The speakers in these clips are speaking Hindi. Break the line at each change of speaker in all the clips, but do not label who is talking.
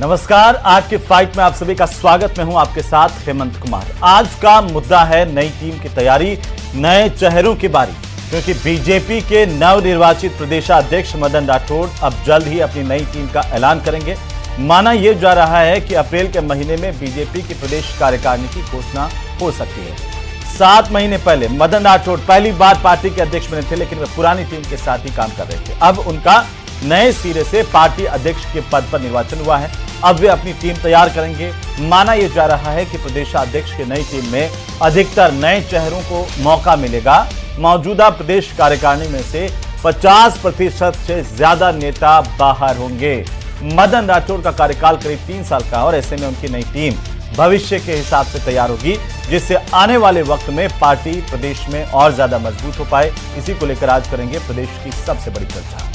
नमस्कार, आज की फाइट में आप सभी का स्वागत। मैं हूं आपके साथ हेमंत कुमार। आज का मुद्दा है नई टीम की तैयारी, नए चेहरों की बारी, क्योंकि बीजेपी के नवनिर्वाचित प्रदेशाध्यक्ष मदन राठौड़ अब जल्द ही अपनी नई टीम का ऐलान करेंगे। माना यह जा रहा है कि अप्रैल के महीने में बीजेपी की प्रदेश कार्यकारिणी की घोषणा हो सकती है। 7 महीने पहले मदन राठौड़ पहली बार पार्टी के अध्यक्ष बने थे, लेकिन वे पुरानी टीम के साथ ही काम कर रहे थे। अब उनका नए सिरे से पार्टी अध्यक्ष के पद पर निर्वाचन हुआ है। अब वे अपनी टीम तैयार करेंगे। माना यह जा रहा है कि प्रदेशाध्यक्ष की नई टीम में अधिकतर नए चेहरों को मौका मिलेगा। मौजूदा प्रदेश कार्यकारिणी में से 50% से ज्यादा नेता बाहर होंगे। मदन राठौड़ का कार्यकाल करीब 3 साल का है और ऐसे में उनकी नई टीम भविष्य के हिसाब से तैयार होगी, जिससे आने वाले वक्त में पार्टी प्रदेश में और ज्यादा मजबूत हो पाए। इसी को लेकर आज करेंगे प्रदेश की सबसे बड़ी चर्चा।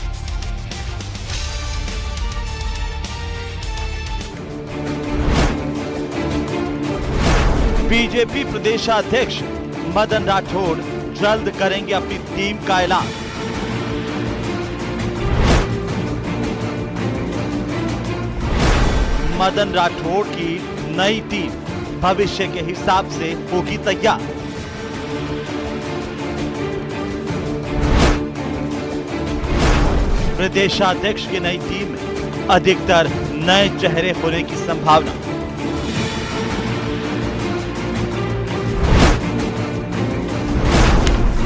बीजेपी प्रदेशाध्यक्ष मदन राठौड़ जल्द करेंगे अपनी टीम का ऐलान। मदन राठौड़ की नई टीम भविष्य के हिसाब से होगी तैयार। प्रदेशाध्यक्ष की नई टीम में अधिकतर नए चेहरे होने की संभावना।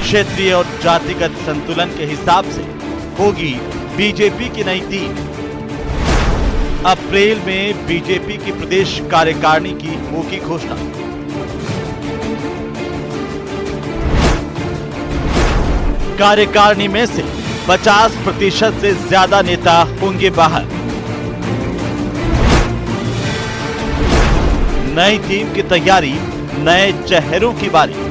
क्षेत्रीय और जातिगत संतुलन के हिसाब से होगी बीजेपी की नई टीम। अप्रैल में बीजेपी की प्रदेश कार्यकारिणी की होगी घोषणा। कार्यकारिणी में से 50% से ज्यादा नेता होंगे बाहर। नई टीम की तैयारी, नए चेहरों की बारी।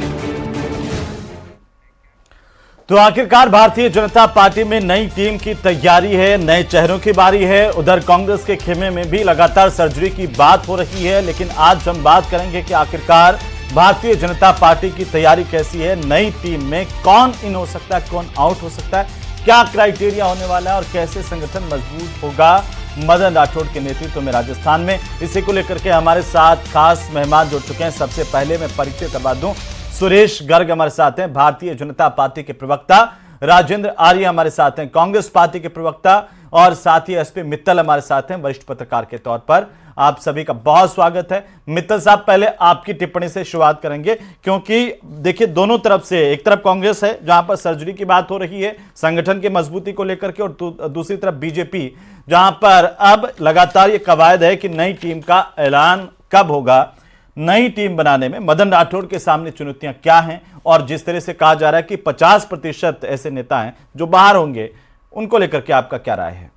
तो आखिरकार भारतीय जनता पार्टी में नई टीम की तैयारी है, नए चेहरों की बारी है। उधर कांग्रेस के खेमे में भी लगातार सर्जरी की बात हो रही है, लेकिन आज हम बात करेंगे कि आखिरकार भारतीय जनता पार्टी की तैयारी कैसी है। नई टीम में कौन इन हो सकता है, कौन आउट हो सकता है, क्या क्राइटेरिया होने वाला है और कैसे संगठन मजबूत होगा मदन राठौड़ के नेतृत्व में राजस्थान में। इसी को लेकर के हमारे साथ खास मेहमान जुड़ चुके हैं। सबसे पहले मैं परिचय करवा दूं, सुरेश गर्ग हमारे साथ हैं, भारतीय जनता पार्टी के प्रवक्ता। राजेंद्र आर्य हमारे साथ हैं, कांग्रेस पार्टी के प्रवक्ता। और साथ ही एसपी मित्तल हमारे साथ हैं, वरिष्ठ पत्रकार के तौर पर। आप सभी का बहुत स्वागत है। मित्तल साहब, पहले आपकी टिप्पणी से शुरुआत करेंगे, क्योंकि देखिए दोनों तरफ से, एक तरफ कांग्रेस है जहां पर सर्जरी की बात हो रही है संगठन की मजबूती को लेकर के, और दूसरी तरफ बीजेपी जहां पर अब लगातार ये कवायद है कि नई टीम का ऐलान कब होगा। नई टीम बनाने में मदन राठौड़ के सामने चुनौतियां क्या हैं, और जिस तरह से कहा जा रहा है कि 50% ऐसे नेता हैं जो बाहर होंगे, उनको लेकर के आपका क्या राय है?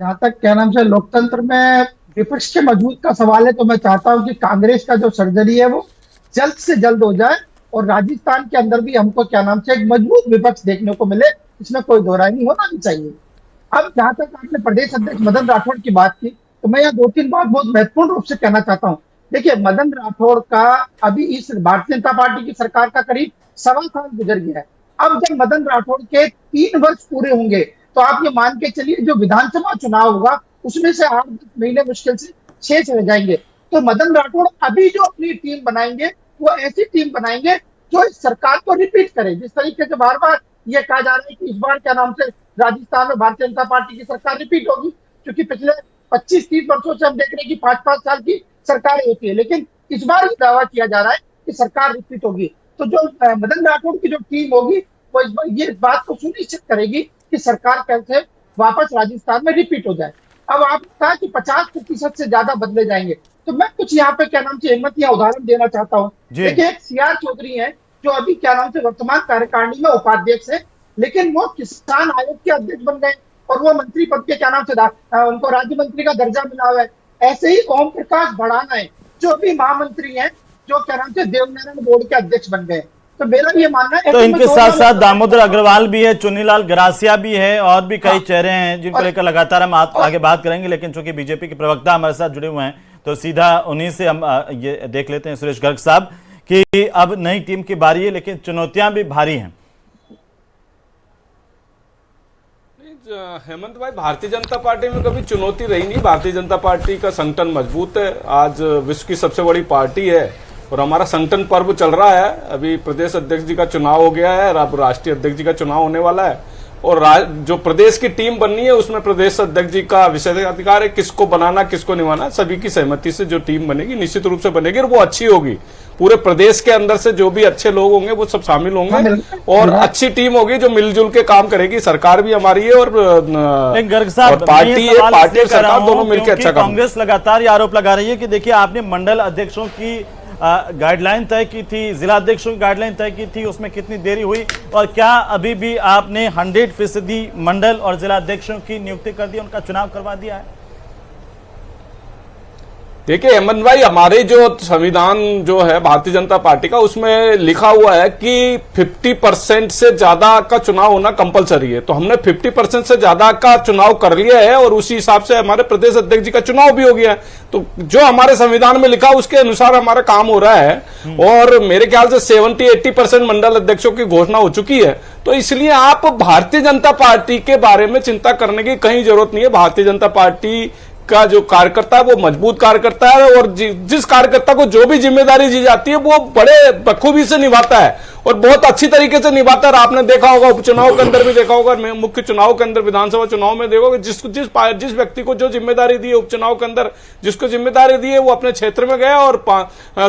जहां तक क्या नाम से लोकतंत्र में विपक्ष के मजबूत का सवाल है, तो मैं चाहता हूं कि कांग्रेस का जो सर्जरी है वो जल्द से जल्द हो जाए और राजस्थान के अंदर भी हमको क्या नाम से एक मजबूत विपक्ष देखने को मिले। इसमें कोई दो राय नहीं, होना भी चाहिए। अब जहां तक आपने प्रदेश अध्यक्ष मदन राठौड़ की बात की, तो मैं यहाँ 2-3 बात बहुत महत्वपूर्ण रूप से कहना चाहता हूँ। देखिए, मदन राठौड़ का अभी इस भारतीय जनता पार्टी की सरकार का करीब 1.25 साल गुजर गया है। अब जब मदन राठौड़ के 3 वर्ष पूरे होंगे, तो आप ये मान के चलिए जो विधानसभा चुनाव होगा उसमें से 8-10 महीने मुश्किल से शेष रह जाएंगे। तो मदन राठौड़ अभी जो अपनी टीम बनाएंगे वो ऐसी टीम बनाएंगे जो इस सरकार को रिपीट करे। जिस तरीके से बार बार ये कहा जा रहा है कि इस बार क्या नाम से राजस्थान में भारतीय जनता पार्टी की सरकार रिपीट होगी, क्योंकि पिछले 25-30 वर्षों से हम देख रहे हैं कि 5-5 साल की सरकारें होती है, लेकिन इस बार ये दावा किया जा रहा है कि सरकार रिपीट होगी। तो जो मदन राठौड़ की जो टीम होगी वो इस बात को सुनिश्चित करेगी कि सरकार कैसे वापस राजस्थान में रिपीट हो जाए। अब आपने कहा कि 50% से ज्यादा बदले जाएंगे, तो मैं कुछ यहाँ पे क्या नाम से हिम्मत या उदाहरण देना चाहता हूँ। देखिए, एक सीआर चौधरी है जो अभी क्या नाम से वर्तमान कार्यकारिणी में उपाध्यक्ष है, लेकिन वो किसान आयोग के अध्यक्ष बन गए और वो मंत्री पद के क्या नाम से उनको राज्य मंत्री का दर्जा मिला हुआ है। ऐसे ही ओम प्रकाश भड़ाना है जो अभी महामंत्री हैं, जो क्या नाम से देवनारायण बोर्ड के अध्यक्ष बन गए। तो मेरा ये मानना है,
तो इनके साथ साथ दामोदर अग्रवाल भी है, चुन्नीलाल गरासिया भी है, और भी कई चेहरे हैं जिनको लेकर लगातार हम आगे बात करेंगे। लेकिन चूंकि बीजेपी के प्रवक्ता हमारे साथ जुड़े हुए हैं, तो सीधा उन्हीं से हम ये देख लेते हैं, सुरेश गर्ग साहब, कि अब नई टीम की बारी है, लेकिन चुनौतियां भी भारी हैं।
हेमंत भाई, भारतीय जनता पार्टी में कभी चुनौती रही नहीं। भारतीय जनता पार्टी का संगठन मजबूत है, आज विश्व की सबसे बड़ी पार्टी है और हमारा संगठन पर्व चल रहा है। अभी प्रदेश अध्यक्ष जी का चुनाव हो गया है और अब राष्ट्रीय अध्यक्ष जी का चुनाव होने वाला है और जो प्रदेश की टीम बननी है उसमें प्रदेश अध्यक्ष जी का विशेषाधिकार है, किसको बनाना किसको निभाना। सभी की सहमति से जो टीम बनेगी निश्चित रूप से बनेगी और वो अच्छी होगी। पूरे प्रदेश के अंदर से जो भी अच्छे लोग होंगे वो सब शामिल होंगे और अच्छी टीम होगी जो मिलजुल के काम करेगी। सरकार भी हमारी है और
गर्ग साहब,
पार्टी है, पार्टी और सरकार दोनों मिलकर अच्छा काम।
कांग्रेस लगातार ये आरोप लगा रही है कि देखिए आपने मंडल अध्यक्षों की गाइडलाइन तय की थी, जिला अध्यक्षों की गाइडलाइन तय की थी, उसमें कितनी देरी हुई और क्या अभी भी आपने 100% मंडल और जिला अध्यक्षों की नियुक्ति कर दी, उनका चुनाव करवा दिया है?
देखिए हेमंत भाई, हमारे जो संविधान जो है भारतीय जनता पार्टी का, उसमें लिखा हुआ है कि 50% से ज्यादा का चुनाव होना कंपलसरी है। तो हमने 50% से ज्यादा का चुनाव कर लिया है और उसी हिसाब से हमारे प्रदेश अध्यक्ष जी का चुनाव भी हो गया है। तो जो हमारे संविधान में लिखा उसके अनुसार हमारा काम हो रहा है और मेरे ख्याल से 70-80% मंडल अध्यक्षों की घोषणा हो चुकी है। तो इसलिए आप भारतीय जनता पार्टी के बारे में चिंता करने की कहीं जरूरत नहीं है। भारतीय जनता पार्टी का जो कार्यकर्ता है वो मजबूत कार्यकर्ता है और जिस कार्यकर्ता को जो भी जिम्मेदारी दी जाती है वो बड़े बखूबी से निभाता है और बहुत अच्छी तरीके से निभाता है। आपने देखा होगा उपचुनाव के अंदर भी देखा होगा, मुख्य चुनाव के अंदर, विधानसभा चुनाव में देखोगे जिस व्यक्ति को जो जिम्मेदारी दी है उपचुनाव के अंदर, जिसको जिम्मेदारी दी है वो अपने क्षेत्र में गया और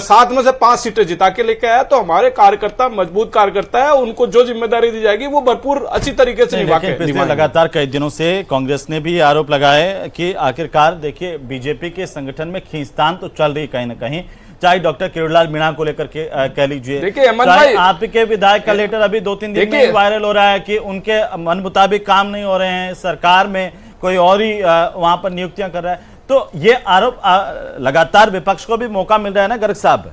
7 में से 5 सीटें जिता के लेके आया। तो हमारे कार्यकर्ता मजबूत कार्यकर्ता है, उनको जो जिम्मेदारी दी जाएगी वो भरपूर अच्छी तरीके से निभा के।
लगातार कई दिनों से कांग्रेस ने भी आरोप लगाए कि आखिरकार देखिए बीजेपी के संगठन में खींचतान तो चल रही कहीं ना कहीं, चाहे डॉक्टर किरोड़ीलाल मीणा को लेकर के कह लीजिए,
देखिए
आपके विधायक का लेटर अभी 2-3 दिन में वायरल हो रहा है कि उनके मन मुताबिक काम नहीं हो रहे हैं, सरकार में कोई और ही वहां पर नियुक्तियां कर रहा है। तो ये आरोप लगातार विपक्ष को भी मौका मिल रहा है ना गर्ग साहब?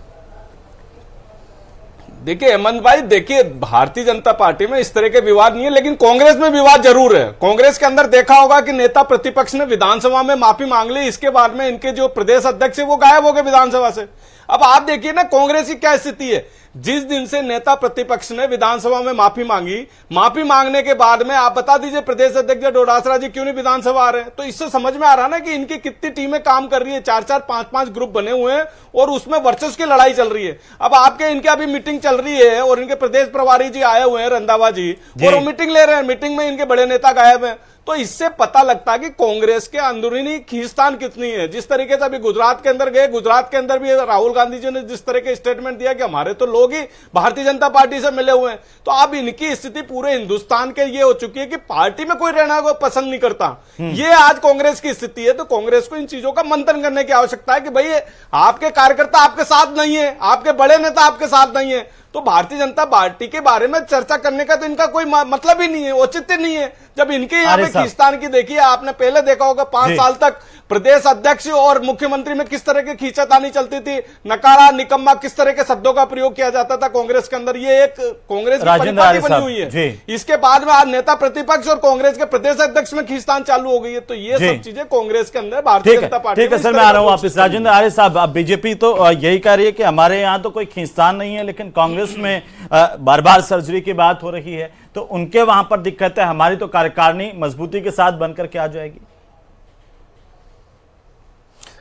देखिए हेमंत भाई, देखिए भारतीय जनता पार्टी में इस तरह के विवाद नहीं है, लेकिन कांग्रेस में विवाद जरूर है। कांग्रेस के अंदर देखा होगा कि नेता प्रतिपक्ष ने विधानसभा में माफी मांग ली, इसके बाद में इनके जो प्रदेश अध्यक्ष है वो गायब हो गए विधानसभा से। अब आप देखिए ना कांग्रेस की क्या स्थिति है। जिस दिन से नेता प्रतिपक्ष ने विधानसभा में माफी मांगी, माफी मांगने के बाद में आप बता दीजिए प्रदेश अध्यक्ष डोटासरा जी क्यों नहीं विधानसभा आ रहे हैं। तो इससे समझ में आ रहा है ना कि इनकी कितनी टीमें काम कर रही है, 4-4, 5-5 ग्रुप बने हुए हैं और उसमें वर्चस्व की लड़ाई चल रही है। अब आपके इनके अभी मीटिंग चल रही है और इनके प्रदेश प्रभारी जी आए हुए हैं रंधावा जी, और वो मीटिंग ले रहे हैं, मीटिंग में इनके बड़े नेता गायब हैं। तो इससे पता लगता है कि कांग्रेस के अंदरूनी खींचतान कितनी है। जिस तरीके से अभी गुजरात के अंदर गए, गुजरात के अंदर भी राहुल गांधी जी ने जिस तरह के स्टेटमेंट दिया कि हमारे तो लोग ही भारतीय जनता पार्टी से मिले हुए हैं। तो अब इनकी स्थिति पूरे हिंदुस्तान के ये हो चुकी है कि पार्टी में कोई रहना को पसंद नहीं करता। ये आज कांग्रेस की स्थिति है। तो कांग्रेस को इन चीजों का मंथन करने की आवश्यकता है कि भाई आपके कार्यकर्ता आपके साथ नहीं है, आपके बड़े नेता आपके साथ नहीं है, तो भारतीय जनता पार्टी के बारे में चर्चा करने का तो इनका कोई मतलब ही नहीं है, औचित्य नहीं है। जब इनके यहाँ पे खींचतान की देखिए, आपने पहले देखा होगा 5 साल तक प्रदेश अध्यक्ष और मुख्यमंत्री में किस तरह की खींचातानी चलती थी, नकारा निकम्मा किस तरह के शब्दों का प्रयोग किया जाता था कांग्रेस के अंदर। ये एक कांग्रेस की परिपाटी बनी हुई है। इसके बाद में आज नेता प्रतिपक्ष और कांग्रेस के प्रदेश अध्यक्ष में खींचतान चालू हो गई है। तो ये सब चीजें कांग्रेस के अंदर भारतीय जनता पार्टी।
ठीक है सर, मैं आ रहा हूं वापस। राजेंद्र आर्य साहब, अब बीजेपी तो यही कह रही है कि हमारे यहाँ तो कोई खींचतान नहीं है, लेकिन कांग्रेस में बार बार सर्जरी की बात हो रही है, तो उनके वहां पर दिक्कत है, हमारी तो कार्यकारिणी मजबूती के साथ बनकर के आ जाएगी।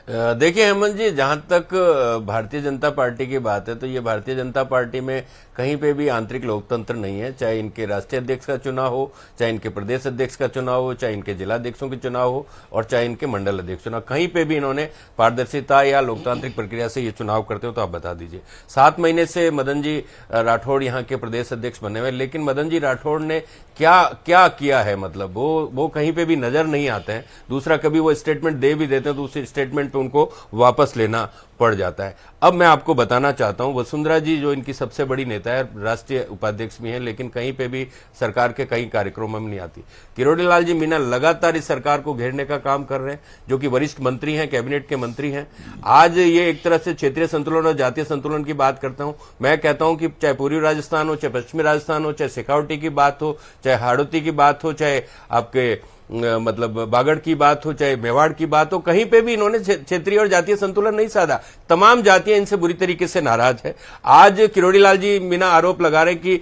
देखिए हेमंत जी, जहां तक भारतीय जनता पार्टी की बात है तो ये भारतीय जनता पार्टी में कहीं पे भी आंतरिक लोकतंत्र नहीं है। चाहे इनके राष्ट्रीय अध्यक्ष का चुनाव हो, चाहे इनके प्रदेश अध्यक्ष का चुनाव हो, चाहे इनके जिला अध्यक्षों के चुनाव हो और चाहे इनके मंडल अध्यक्ष चुनाव, कहीं पे भी इन्होंने पारदर्शिता या लोकतांत्रिक प्रक्रिया से ये चुनाव करते हो तो आप बता दीजिए। 7 महीने से मदन जी राठौड़ यहाँ के प्रदेश अध्यक्ष बने हुए, लेकिन मदन जी राठौड़ ने क्या क्या किया है, मतलब वो कहीं पे भी नजर नहीं आते हैं। दूसरा, कभी वो स्टेटमेंट दे भी देते हैं तो उस स्टेटमेंट पे उनको वापस लेना पड़ जाता है। अब मैं आपको बताना चाहता हूं, वसुंधरा जी जो इनकी सबसे बड़ी नेता है, राष्ट्रीय उपाध्यक्ष भी हैं, लेकिन कहीं पे भी सरकार के कई कार्यक्रमों में नहीं आती। किरोड़ीलाल जी मीणा लगातार इस सरकार को घेरने का काम कर रहे हैं, जो कि वरिष्ठ मंत्री हैं, कैबिनेट के मंत्री हैं। आज ये एक तरह से क्षेत्रीय संतुलन और जातीय संतुलन की बात करता हूं। मैं कहता हूं कि चाहे पूर्वी राजस्थान हो, चाहे पश्चिमी राजस्थान हो, चाहे शेखावटी की बात हो, चाहे हाड़ौती की बात हो, चाहे आपके मतलब बागड़ की बात हो चाहे मेवाड़ की बात हो, कहीं पे भी इन्होंने क्षेत्रीय और जातीय संतुलन नहीं साधा। तमाम जातियां इनसे बुरी तरीके से नाराज है। आज किरोड़ी लाल जी मीणा आरोप लगा रहे कि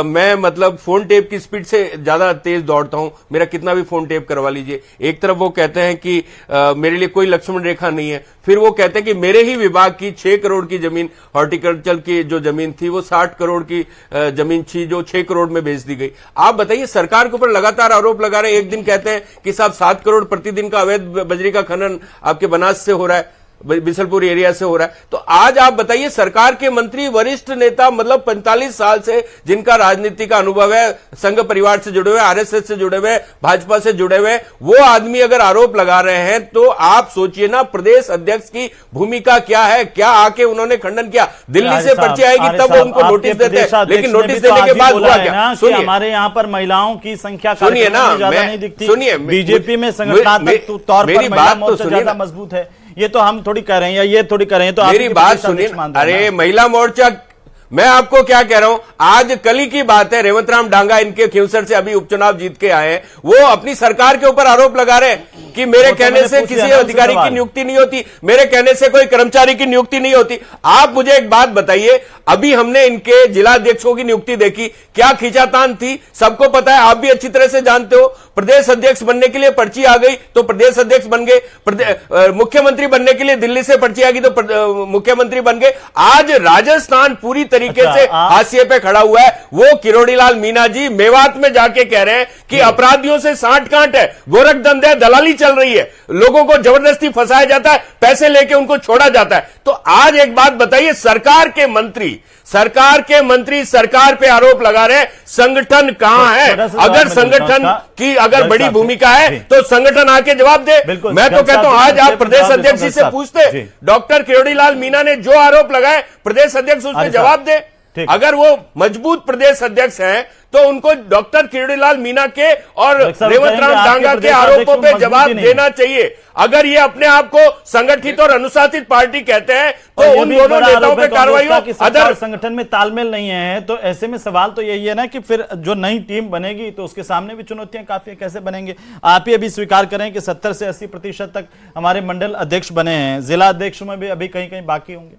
मैं मतलब फोन टेप की स्पीड से ज्यादा तेज दौड़ता हूं, मेरा कितना भी फोन टेप करवा लीजिए। एक तरफ वो कहते हैं कि मेरे लिए कोई लक्ष्मण रेखा नहीं है, फिर वो कहते हैं कि मेरे ही विभाग की 6 करोड़ की जमीन हॉर्टिकल्चर की जो जमीन थी वो 60 करोड़ की जमीन थी जो 6 करोड़ में बेच दी गई। आप बताइए, सरकार के ऊपर लगातार आरोप लगा रहे हैं। एक दिन कहते हैं कि साहब 7 करोड़ प्रतिदिन का अवैध बजरी का खनन आपके बनास से हो रहा है, बिसलपुर एरिया से हो रहा है। तो आज आप बताइए, सरकार के मंत्री, वरिष्ठ नेता, मतलब 45 साल से जिनका राजनीति का अनुभव है, संघ परिवार से जुड़े हुए, आरएसएस से जुड़े हुए, भाजपा से जुड़े हुए, वो आदमी अगर आरोप लगा रहे हैं तो आप सोचिए ना प्रदेश अध्यक्ष की भूमिका क्या है। क्या आके उन्होंने खंडन किया? दिल्ली से पर्ची आएगी तब वो उनको नोटिस देते हैं, लेकिन नोटिस देने के बाद हुआ क्या? सुनिए,
हमारे यहाँ पर महिलाओं की संख्या
सुनिए ना,
ज्यादा नहीं दिखती।
सुनिए,
बीजेपी में संगठनात्मक तौर पर महिला मोर्चा ज्यादा मजबूत है। ये तो हम थोड़ी कह रहे हैं या ये थोड़ी कह रहे हैं, तो
मेरी बात सुनिए। अरे महिला मोर्चा, मैं आपको क्या कह रहा हूं, आज कल ही की बात है, रेवंत राम डांगा इनके खिंवसर से अभी उपचुनाव जीत के आए हैं, वो अपनी सरकार के ऊपर आरोप लगा रहे हैं कि मेरे कहने से किसी अधिकारी की नियुक्ति नहीं होती, मेरे कहने से कोई कर्मचारी की नियुक्ति नहीं होती। आप मुझे एक बात बताइए, अभी हमने इनके जिला अध्यक्षों की नियुक्ति देखी, क्या खींचातान थी, सबको पता है, आप भी अच्छी तरह से जानते हो। प्रदेश अध्यक्ष बनने के लिए पर्ची आ गई तो प्रदेश अध्यक्ष बन गए, मुख्यमंत्री बनने के लिए दिल्ली से पर्ची आ गई तो मुख्यमंत्री बन गए। आज राजस्थान पूरी तरीके से हाशिए पे खड़ा हुआ है। वो किरोड़ी लाल मीणा जी मेवात में जाके कह रहे हैं कि अपराधियों से सांठ गांठ है, गोरख धंधे, दलाली चल रही है, लोगों को जबरदस्ती फंसाया जाता है, पैसे लेके उनको छोड़ा जाता है। तो आज एक बात बताइए, सरकार के मंत्री सरकार पे आरोप लगा रहे हैं, संगठन कहां है? अगर संगठन की अगर बड़ी भूमिका है तो संगठन आके जवाब दे। मैं तो कहता हूं आज आप प्रदेश अध्यक्ष जी से पूछते, डॉक्टर किरोड़ी लाल मीणा ने जो आरोप लगाए प्रदेश अध्यक्ष उसमें जवाब दे। अगर वो मजबूत प्रदेश अध्यक्ष हैं तो उनको डॉक्टर किरोड़ी लाल मीणा के और रेवंत राम डांगा के आरोपों पे जवाब देना चाहिए। अगर ये अपने आप को संगठित और अनुशासित पार्टी कहते हैं तो उन दोनों नेताओं पे कार्रवाई हो। अदर
संगठन में तालमेल नहीं है तो ऐसे में सवाल तो यही है ना कि फिर जो नई टीम बनेगी तो उसके सामने भी चुनौतियां काफी, कैसे बनेंगे? आप ही अभी स्वीकार करें कि 70 से 80% तक हमारे मंडल अध्यक्ष बने हैं, जिला अध्यक्ष में भी अभी कहीं कहीं बाकी होंगे।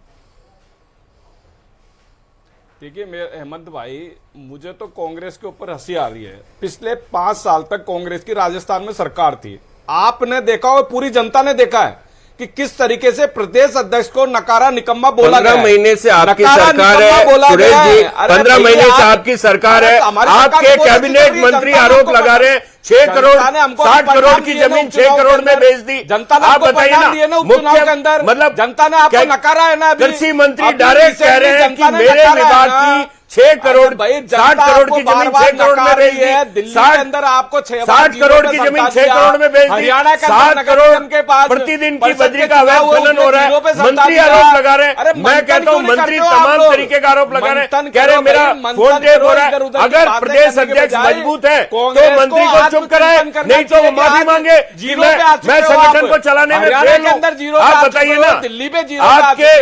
देखिए हेमंत भाई, मुझे तो कांग्रेस के ऊपर हंसी आ रही है। पिछले 5 साल तक कांग्रेस की राजस्थान में सरकार थी, आपने देखा और पूरी जनता ने देखा है कि किस तरीके से प्रदेश अध्यक्ष को नकारा निकम्मा बोला गया।
15 महीने से आपकी सरकार है सुरेश जी, 15 महीने से आपकी सरकार है, आपके कैबिनेट मंत्री आरोप लगा रहे हैं 6 करोड़ 60 करोड़ की जमीन 6 करोड़ में बेच दी।
जनता ने
आप बताइए ना,
उपचुनाव के अंदर मतलब जनता ने आपको नकारा है ना।
कृषि मंत्री डायरेक्ट कह रहे हैं कि मेरे विभाग की 6 करोड़ 60 करोड़ की जमीन 6 करोड़ में बेच दी।
दिल्ली के अंदर आपको
60 करोड़ की जमीन 6 करोड़ में बेच दी।
हरियाणा के
7 करोड़ प्रतिदिन की बजरी का अवैध खनन हो रहा है, मंत्री आरोप लगा रहे हैं। मैं कहता हूं मंत्री तमाम तरीके का आरोप लगा रहे हैं, कह रहे हैं मेरा फोन टेप हो रहा है। अगर प्रदेश अध्यक्ष मजबूत है तो मंत्री को चुप कराए, नहीं तो वो माफी मांगे कि मैं संगठन को चलाने में फेल हूं। आप बताइए ना,
दिल्ली में
आपके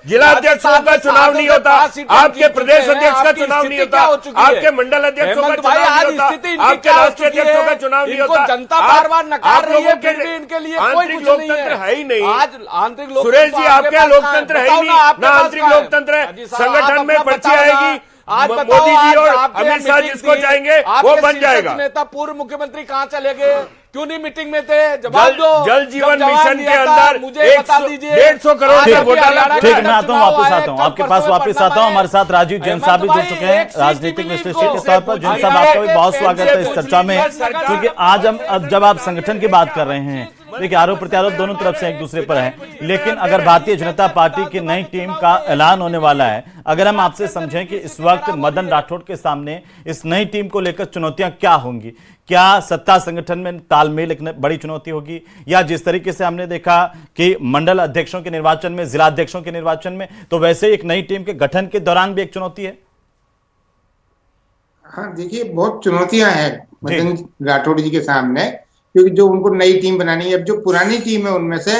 जिला अध्यक्षों का चुनाव नहीं होता, आपके प्रदेश अध्यक्ष का चुनाव नहीं होता, आपके मंडल अध्यक्षों का चुनाव नहीं होता, आपके राष्ट्रीय अध्यक्षों का चुनाव नहीं होता।
जनता बार बार नकार रही है, फिर भी इनके लिए
आंतरिक लोकतंत्र है ही नहीं।
आज आंतरिक लोकतंत्र
सुरेश जी, आपके लोकतंत्र है ही नहीं, ना आंतरिक लोकतंत्र है। संगठन में पर्ची आएगी,
आज
मोदी जी और अमित शाह जिसको चाहेंगे वो बन जाएगा।
नेता पूर्व मुख्यमंत्री कहाँ चले गए? क्यों नहीं मीटिंग में थे? जवाब दो।
जल जीवन मिशन के अंदर
मुझे बता दीजिए
150 करोड़ का घोटाला।
ठीक, मैं आता हूँ, वापस आता हूँ आपके पास, वापस आता हूँ। हमारे साथ राजीव जैन साहब भी जुड़ चुके हैं, राजनीतिक विश्लेषक के तौर पर। जैन साहब, आपका भी बहुत स्वागत है इस चर्चा में, क्योंकि आज हम जब आप संगठन की बात कर रहे हैं, देखिए आरोप प्रत्यारोप दोनों तरफ से एक दूसरे पर है, लेकिन अगर भारतीय जनता पार्टी की नई टीम का ऐलान होने वाला है, अगर हम आपसे समझें कि इस वक्त मदन राठौड़ के सामने इस नई टीम को लेकर चुनौतियां क्या होंगी? क्या सत्ता संगठन में तालमेल एक बड़ी चुनौती होगी, या जिस तरीके से हमने देखा कि मंडल अध्यक्षों के निर्वाचन में, जिला अध्यक्षों के निर्वाचन में, तो वैसे एक नई टीम के गठन के दौरान भी एक चुनौती है?
हाँ, देखिए बहुत चुनौतियां हैं मदन राठौड़ जी के सामने, क्योंकि जो उनको नई टीम बनानी है। अब जो पुरानी टीम है उनमें से,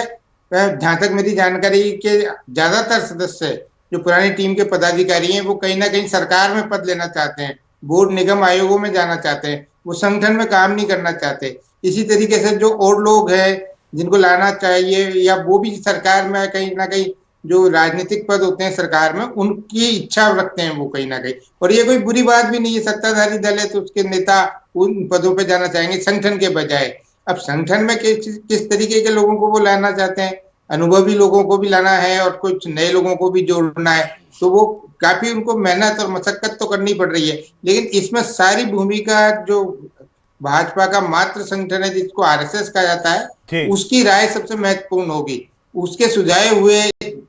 जहां तक मेरी जानकारी के ज्यादातर सदस्य जो पुरानी टीम के पदाधिकारी हैं वो कहीं ना कहीं सरकार में पद लेना चाहते हैं, बोर्ड निगम आयोगों में जाना चाहते हैं, वो संगठन में काम नहीं करना चाहते। इसी तरीके से जो और लोग हैं जिनको लाना चाहिए, या वो भी सरकार में कहीं ना कहीं जो राजनीतिक पद होते हैं सरकार में, उनकी इच्छा रखते हैं वो कहीं ना कहीं। और ये कोई बुरी बात भी नहीं है, सत्ताधारी दल है तो उसके नेता उन पदों पे जाना चाहेंगे संगठन के बजाय। अब संगठन में किस तरीके के लोगों को वो लाना चाहते हैं, अनुभवी लोगों को भी लाना है और कुछ नए लोगों को भी जोड़ना है, तो वो काफी उनको मेहनत और मशक्कत तो करनी पड़ रही है। लेकिन इसमें सारी भूमिका जो भाजपा का मात्र संगठन है जिसको आरएसएस कहा जाता है, उसकी राय सबसे महत्वपूर्ण होगी। उसके सुझाए हुए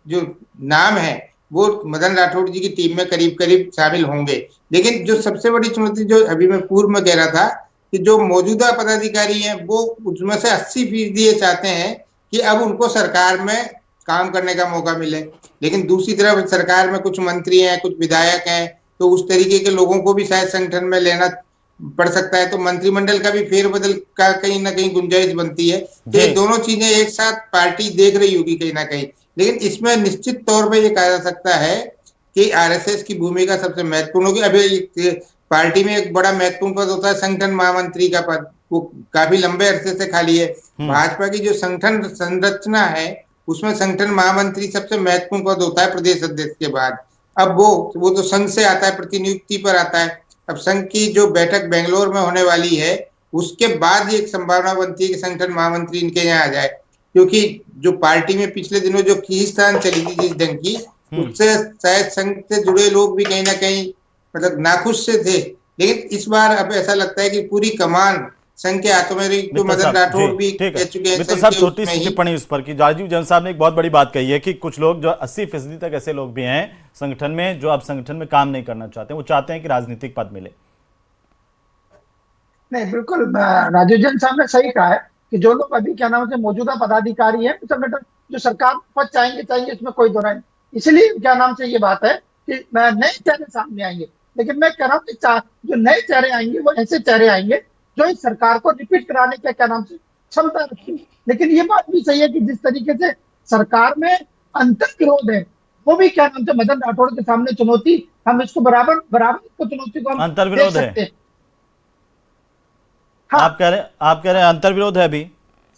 जो नाम है वो मदन राठौड़ जी की टीम में करीब करीब शामिल होंगे। लेकिन जो सबसे बड़ी चुनौती, जो अभी मैं पूर्व में कह रहा था, कि जो मौजूदा पदाधिकारी हैं वो उसमें से 80% ये चाहते हैं कि अब उनको सरकार में काम करने का मौका मिले। लेकिन दूसरी तरफ सरकार में कुछ मंत्री हैं, कुछ विधायक हैं, तो उस तरीके के लोगों को भी शायद संगठन में लेना पड़ सकता है, तो मंत्रिमंडल का भी फेरबदल का कहीं ना कहीं गुंजाइश बनती है। तो ये दोनों चीजें एक साथ पार्टी देख रही होगी कहीं ना कहीं। लेकिन इसमें निश्चित तौर पे ये कहा जा सकता है कि आरएसएस की भूमिका सबसे महत्वपूर्ण होगी। अभी पार्टी में एक बड़ा महत्वपूर्ण पद होता है संगठन महामंत्री का पद, वो काफी लंबे अरसे से खाली है। भाजपा की जो संगठन संरचना है उसमें संगठन महामंत्री सबसे महत्वपूर्ण पद होता है प्रदेश अध्यक्ष के बाद। अब वो तो संघ से आता है, प्रतिनियुक्ति पर आता है। अब संघ की जो बैठक बेंगलोर में होने वाली है उसके बाद ये एक संभावना बनती है कि संगठन महामंत्री इनके यहाँ आ जाए, क्योंकि जो पार्टी में पिछले दिनों जो खींचतान चली थी जिस ढंग की, उससे शायद संघ से जुड़े लोग भी कहीं ना कहीं मतलब नाखुश से थे। लेकिन इस बार अब ऐसा लगता है कि पूरी कमान संघ के हाथों में रही, तो मदन राठौड़ भी कह चुके हैं।
मित्र साहब, छोटी सी टिप्पणी उस पर कि राजीव जैन साहब ने एक बहुत बड़ी बात कही है कि कुछ लोग जो 80% तक ऐसे लोग भी हैं संगठन में जो अब संगठन में काम नहीं करना चाहते, वो चाहते हैं कि राजनीतिक पद मिले।
नहीं, बिल्कुल राजीव जैन साहब ने सही कहा है कि जो लोग अभी क्या नाम से मौजूदा पदाधिकारी हैं संगठन जो सरकार पद चाहेंगे, इसमें कोई दो राय नहीं। इसलिए क्या नाम से ये बात है कि नए चेहरे सामने आएंगे। लेकिन मैं कह रहा हूँ कि जो नए चेहरे आएंगे वो ऐसे चेहरे आएंगे जो इस सरकार को रिपीट कराने के क्या नाम से क्षमता रखती है। लेकिन ये बात भी सही है कि जिस तरीके से सरकार में अंतर विरोध है, वो भी क्या नाम से मदन राठौड़ के सामने चुनौती, हम इसको बराबर को चुनौती को हम
अंतर विरोध है।
हाँ,
आप कह रहे हैं अंतर विरोध है अभी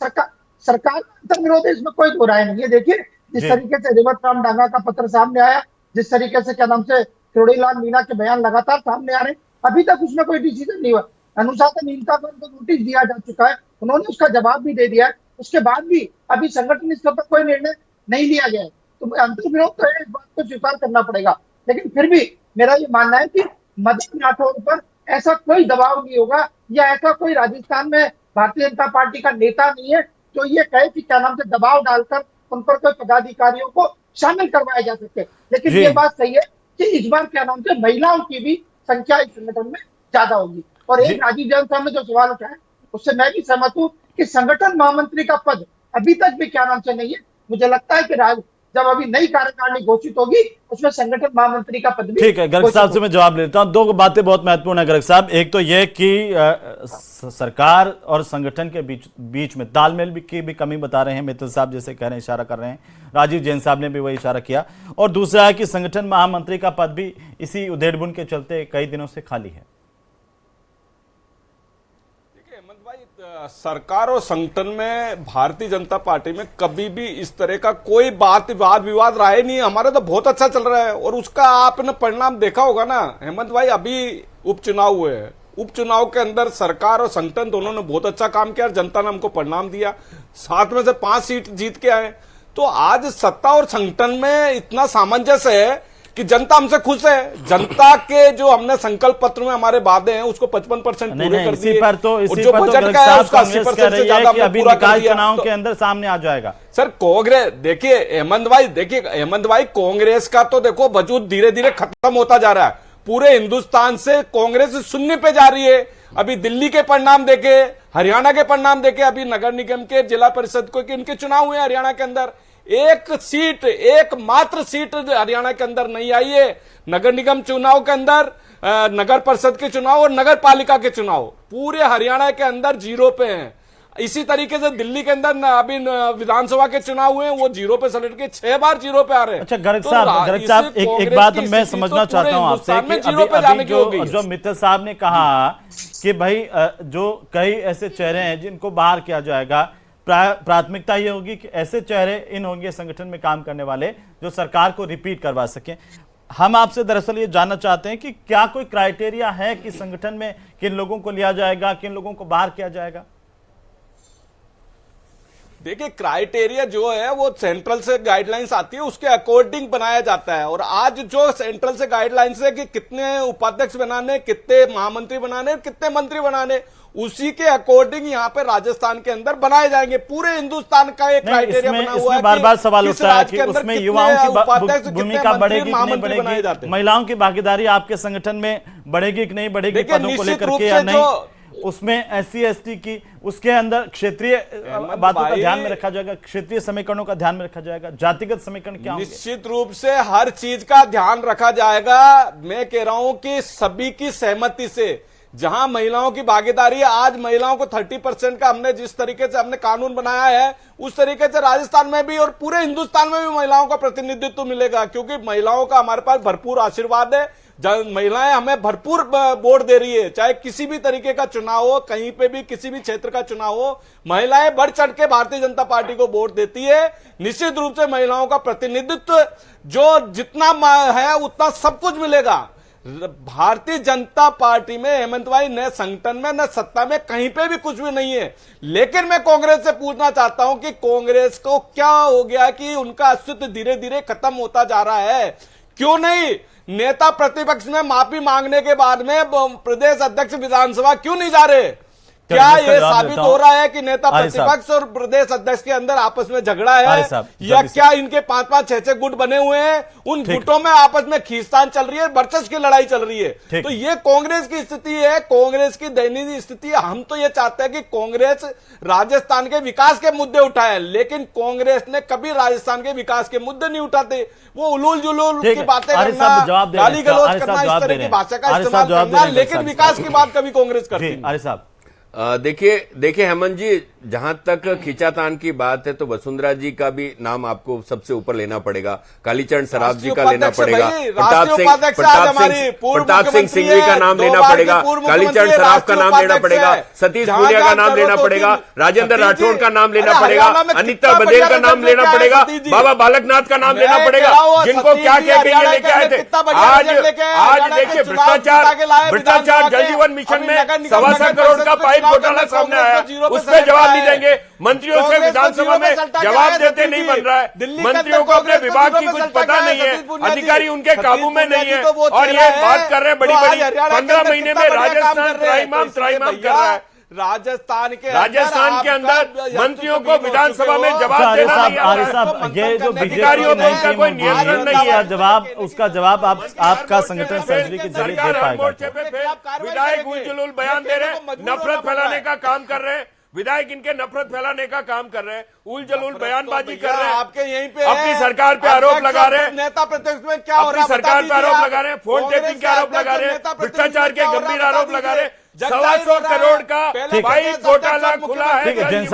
सरकार में अंतर विरोध है, इसमें कोई दो राय नहीं है। देखिए जिस तरीके से रेवत राम डांगा का पत्र सामने आया, जिस तरीके से क्या नाम से किरोड़ीलाल मीणा के बयान लगातार सामने आ रहे हैं, अभी तक उसमें कोई डिसीजन नहीं हुआ। अनुशासनहीनता पर उनको नोटिस दिया जा चुका है, उन्होंने उसका जवाब भी दे दिया है, उसके बाद भी अभी संगठन स्तर पर कोई निर्णय नहीं लिया गया है। तो अंतर विरोध तो है, इस बात को स्वीकार करना पड़ेगा। लेकिन फिर भी मेरा ये मानना है कि मदन राठौड़ पर ऐसा कोई दबाव नहीं होगा, या ऐसा कोई राजस्थान में भारतीय जनता पार्टी का नेता नहीं है जो ये कहे कि क्या नाम से दबाव डालकर उन पर कोई पदाधिकारियों को शामिल करवाया जा सके। लेकिन ये बात सही है कि इस बार क्या नाम से महिलाओं की भी संख्या इस संगठन में ज्यादा होगी। और एक राजीव जैन साहब ने जो सवाल उठाया उससे मैं भी सहमत हूँ कि संगठन महामंत्री का पद अभी तक भी क्या नाम से नहीं है। मुझे लगता है कि जब अभी नई कार्यकारिणी घोषित होगी उसमें संगठन महामंत्री का पद भी।
ठीक है, गर्ग साहब से मैं जवाब लेता हूं। दो बातें बहुत महत्वपूर्ण है गर्ग साहब। एक तो यह कि सरकार और संगठन के बीच में तालमेल की भी कमी बता रहे हैं मित्तल साहब, जैसे कह रहे हैं, इशारा कर रहे हैं, राजीव जैन साहब ने भी वही इशारा किया। और दूसरा है कि संगठन महामंत्री का पद भी इसी उधेड़बुन के चलते कई दिनों से खाली है।
सरकार और संगठन में भारतीय जनता पार्टी में कभी भी इस तरह का कोई वाद विवाद रहा नहीं है। हमारा तो बहुत अच्छा चल रहा है और उसका आपने परिणाम देखा होगा ना हेमंत भाई। अभी उपचुनाव हुए हैं, उपचुनाव के अंदर सरकार और संगठन दोनों ने बहुत अच्छा काम किया और जनता ने हमको परिणाम दिया। 7 में से 5 सीट जीत के आए। तो आज सत्ता और संगठन में इतना सामंजस्य है कि जनता हमसे खुश है। जनता के जो हमने संकल्प पत्र में हमारे वादे हैं उसको 55% पूरे कर दिए।
जो बजट का है उसका 80% से ज्यादा अभी निकाय चुनाव के अंदर सामने आ जाएगा।
सर कांग्रेस देखिए हेमंत भाई कांग्रेस का तो देखो वजूद धीरे धीरे खत्म होता जा रहा है। पूरे हिंदुस्तान से कांग्रेस शून्य पे जा रही है। अभी दिल्ली के परिणाम देखे, हरियाणा के परिणाम देखे, अभी नगर निगम के जिला परिषद को इनके चुनाव हुए हरियाणा के अंदर, एकमात्र सीट हरियाणा के अंदर नहीं आई है। नगर निगम चुनाव के अंदर, नगर परिषद के चुनाव और नगर पालिका के चुनाव पूरे हरियाणा के अंदर 0 पे हैं। इसी तरीके से दिल्ली के अंदर अभी विधानसभा के चुनाव हुए हैं, वो 0 पे से के 6 बार 0 पे आ रहे हैं।
अच्छा गर्ग साहब, एक बात मैं समझना चाहता हूं आपसे कि जो मित्तल साहब ने कहा कि भाई जो कई ऐसे चेहरे हैं जिनको बाहर किया जाएगा, प्राथमिकता ये होगी कि ऐसे चेहरे इन होंगे संगठन में काम करने वाले जो सरकार को रिपीट करवा सकें। हम आपसे दरअसल ये जानना चाहते हैं कि क्या कोई क्राइटेरिया है कि संगठन में किन लोगों को लिया जाएगा, किन लोगों को बाहर किया जाएगा?
देखिए, क्राइटेरिया जो है वो सेंट्रल से गाइडलाइंस आती है, उसके अकॉर्डिंग बनाया जाता है। और आज जो सेंट्रल से गाइडलाइंस है कि कितने उपाध्यक्ष बनाने, कितने महामंत्री बनाने, कितने मंत्री बनाने, उसी के अकॉर्डिंग यहाँ पे राजस्थान के अंदर बनाए जाएंगे। पूरे हिंदुस्तान का एक क्राइटेरिया बना हुआ है।
बार-बार सवाल उठता है कि उसमें युवाओं की भूमिका बढ़ेगी कि नहीं बढ़ेगी, महिलाओं की भागीदारी आपके संगठन में बढ़ेगी कि नहीं बढ़ेगी, पदों को लेकर के या नहीं, उसमें SC ST की, उसके अंदर क्षेत्रीय बातों का ध्यान में रखा जाएगा, क्षेत्रीय समीकरणों का ध्यान में रखा जाएगा, जातिगत समीकरण क्या होंगे?
निश्चित रूप से हर चीज का ध्यान रखा जाएगा। मैं कह रहा हूं कि सभी की सहमति से, जहां महिलाओं की भागीदारी, आज महिलाओं को 30% का हमने जिस तरीके से हमने कानून बनाया है, उस तरीके से राजस्थान में भी और पूरे हिंदुस्तान में भी महिलाओं का प्रतिनिधित्व मिलेगा। क्योंकि महिलाओं का हमारे पास भरपूर आशीर्वाद है, महिलाएं हमें भरपूर वोट दे रही है। चाहे किसी भी तरीके का चुनाव हो, कहीं पे भी किसी भी क्षेत्र का चुनाव हो, महिलाएं बढ़ चढ़ के भारतीय जनता पार्टी को वोट देती है। निश्चित रूप से महिलाओं का प्रतिनिधित्व जो जितना है उतना सब कुछ मिलेगा। भारतीय जनता पार्टी में हेमंत भाई न संगठन में न सत्ता में कहीं पे भी कुछ भी नहीं है। लेकिन मैं कांग्रेस से पूछना चाहता हूं कि कांग्रेस को क्या हो गया कि उनका अस्तित्व धीरे धीरे खत्म होता जा रहा है? क्यों नहीं नेता प्रतिपक्ष में माफी मांगने के बाद में प्रदेश अध्यक्ष विधानसभा क्यों नहीं जा रहे? क्या ये साबित हो रहा है कि नेता प्रतिपक्ष और प्रदेश अध्यक्ष के अंदर आपस में झगड़ा है, या क्या इनके 5-5, 6-6 गुट बने हुए हैं, उन गुटों में आपस में खींचतान चल रही है, वर्चस्व की लड़ाई चल रही है? तो ये कांग्रेस की स्थिति है, कांग्रेस की दयनीय स्थिति है। हम तो ये चाहते हैं कि कांग्रेस राजस्थान के विकास के मुद्दे उठाए, लेकिन कांग्रेस ने कभी राजस्थान के विकास के मुद्दे नहीं उठाते। वो उलूल जुलूल की बातें करना, गाली गलौज करना, इस तरह की भाषा का इस्तेमाल करना, लेकिन विकास की बात कभी कांग्रेस करती नहीं।
साहब
देखिए हेमंत जी, जहां तक खींचातान की बात है तो वसुंधरा जी का भी नाम आपको सबसे ऊपर लेना पड़ेगा, कालीचरण सराफ जी का लेना पड़ेगा, प्रताप सिंह सिंघवी का नाम लेना पड़ेगा, कालीचरण सराफ का नाम लेना पड़ेगा, सतीश पूनिया का नाम लेना पड़ेगा, राजेंद्र राठौड़ का नाम लेना पड़ेगा, अनिता बघेल का नाम लेना पड़ेगा, बाबा बालकनाथ का नाम लेना पड़ेगा, जिनको क्या कह के ये लेके आए थे। आज देखिए भ्रष्टाचार जल जीवन मिशन में 1.25 करोड़ का पाइप घोटाला सामने आया, उस पर जवाब नहीं देंगे। मंत्रियों से विधानसभा में जवाब देते नहीं बन रहा है। मंत्रियों को अपने विभाग की कुछ पता नहीं है, अधिकारी उनके काबू में नहीं है, और ये बात कर रहे हैं बड़ी बड़ी। 15 महीने में राजस्थान त्राहिमाम कर रहा है। राजस्थान के अंदर मंत्रियों को विधानसभा में जवाब देना नहीं आ रहा है।
ये जो
अधिकारियों पर उनका कोई नियंत्रण नहीं है।
उसका जवाब आपका संगठन सर्जरी के जरिए दे पाएगा।
विधायक उलझुल बयान दे रहे हैं, नफरत फैलाने का काम कर रहे हैं। विधायक इनके नफरत फैलाने का काम कर रहे हैं, उलझुल बयानबाजी कर रहे हैं,
आपके यहीं पे
अपनी सरकार पे आरोप लगा रहे हैं,
नेता प्रतिपक्ष में क्या हो रहा है,
सरकार पे आरोप लगा रहे हैं, फोन टेपिंग के आरोप लगा रहे हैं, भ्रष्टाचार के गंभीर आरोप लगा रहे हैं। 125 करोड़ का पाइप घोटाला खुला है।
ठीक है जैन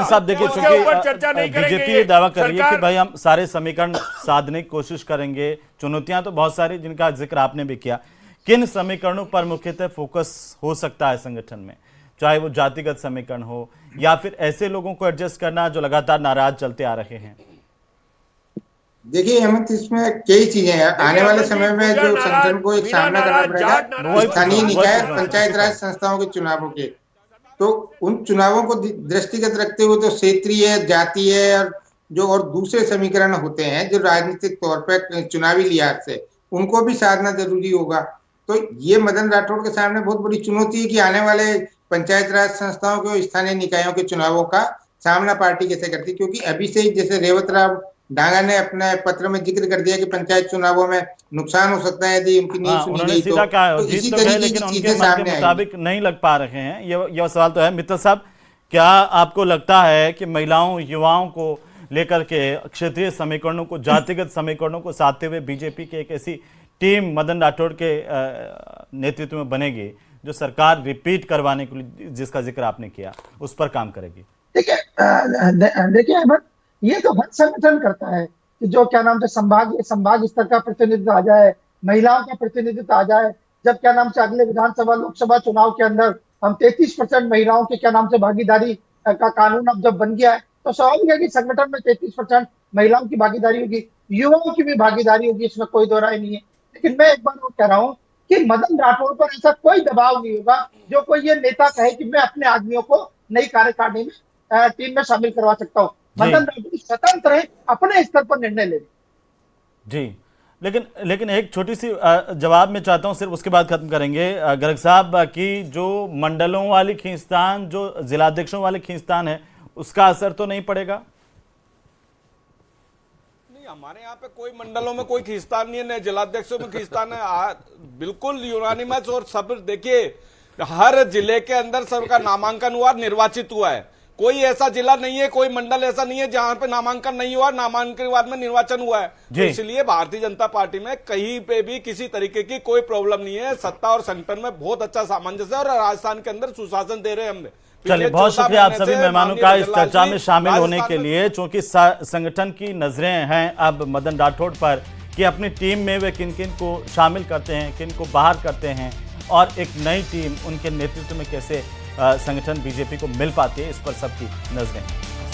साहब देखिए, चूंकि बीजेपी ये दावा कर रही है कि भाई हम सारे समीकरण साधने की कोशिश करेंगे, चुनौतियां तो बहुत सारी जिनका जिक्र आपने भी किया, किन समीकरणों पर मुख्यतः फोकस हो सकता है संगठन में, चाहे वो जातिगत समीकरण हो या फिर ऐसे लोगों को एडजस्ट करना जो लगातार नाराज चलते आ रहे हैं?
देखिए हेमंत, इसमें कई चीजें हैं। आने वाले समय में जो संगठन को एक सामना करना पड़ेगा स्थानीय निकाय पंचायत राज संस्थाओं के चुनावों के, तो उन चुनावों को दृष्टिगत रखते हुए तो क्षेत्रीय, जातीय और दूसरे समीकरण होते हैं जो राजनीतिक तौर पर चुनावी लिहाज से उनको भी साधना जरूरी होगा। तो ये मदन राठौड़ के सामने बहुत बड़ी चुनौती है कि आने वाले पंचायत राज संस्थाओं के, स्थानीय निकायों के चुनावों का सामना पार्टी कैसे करती, क्योंकि अभी से जैसे रेवत राव डांगा ने अपने पत्र में जिक्र कर दिया कि पंचायत चुनावों में नुकसान हो सकता है यदि उनकी नहीं सुनी गई तो इसी तरीके की चीजें सामने मुताबिक
नहीं लग पा रहे हैं। यह सवाल तो है। मित्तल साहब, क्या आपको लगता है कि महिलाओं, युवाओं को लेकर के क्षेत्रीय समीकरणों को, जातिगत समीकरणों को साधते हुए बीजेपी की एक ऐसी टीम मदन राठौड़ के नेतृत्व में बनेगी जो सरकार रिपीट करवाने के लिए जिसका जिक्र आपने किया, उस पर काम करेगी?
देखिए देखिए अहमद, ये तो हर संगठन करता है कि जो क्या नाम से संभाग स्तर का प्रतिनिधित्व आ जाए, महिलाओं का प्रतिनिधित्व आ जाए। जब क्या नाम से अगले विधानसभा लोकसभा चुनाव के अंदर हम 33% महिलाओं के क्या नाम से भागीदारी का कानून अब जब बन गया है, तो स्वाभाविक है कि संगठन में 33% महिलाओं की भागीदारी होगी, युवाओं की भी भागीदारी होगी, इसमें कोई दो राय नहीं है। लेकिन मैं एक बार वो कह रहा हूँ कि मदन राठौड़ पर ऐसा कोई दबाव नहीं होगा जो कोई ये नेता कहे कि मैं अपने आदमियों को नई कार्यकारिणी में टीम में शामिल करवा सकता हूँ। मदन राठौड़ स्वतंत्र है, अपने स्तर पर निर्णय ले।
जी, लेकिन एक छोटी सी जवाब मैं चाहता हूं, सिर्फ उसके बाद खत्म करेंगे। गर्ग साहब की जो मंडलों वाली खींचतान, जो जिलाध्यक्षों वाली खींचतान है, उसका असर तो नहीं पड़ेगा?
नहीं, हमारे यहाँ पे कोई मंडलों में कोई खींचतान नहीं है, न जिलाध्यक्षों में खींचतान है। बिल्कुल यूनानिमस। और सब देखिए, हर जिले के अंदर सबका नामांकन हुआ, निर्वाचित हुआ है। कोई ऐसा जिला नहीं है, कोई मंडल ऐसा नहीं है जहां पे नामांकन नहीं हुआ, नामांकन के बाद में निर्वाचन हुआ है। तो इसलिए भारतीय जनता पार्टी में कहीं पे भी किसी तरीके की कोई प्रॉब्लम नहीं है। सत्ता और संगठन में बहुत अच्छा सामंजस्य है और राजस्थान के अंदर सुशासन दे रहे हैं हमने।
चलिए, बहुत शुक्रिया आप सभी मेहमानों का इस चर्चा में शामिल होने के लिए। चूंकि संगठन की नजरें हैं अब मदन राठौड़ पर कि अपनी टीम में वे किन किन को शामिल करते हैं, किन को बाहर करते हैं, और एक नई टीम उनके नेतृत्व में कैसे संगठन बीजेपी को मिल पाती है, इस पर सबकी नजरें हैं।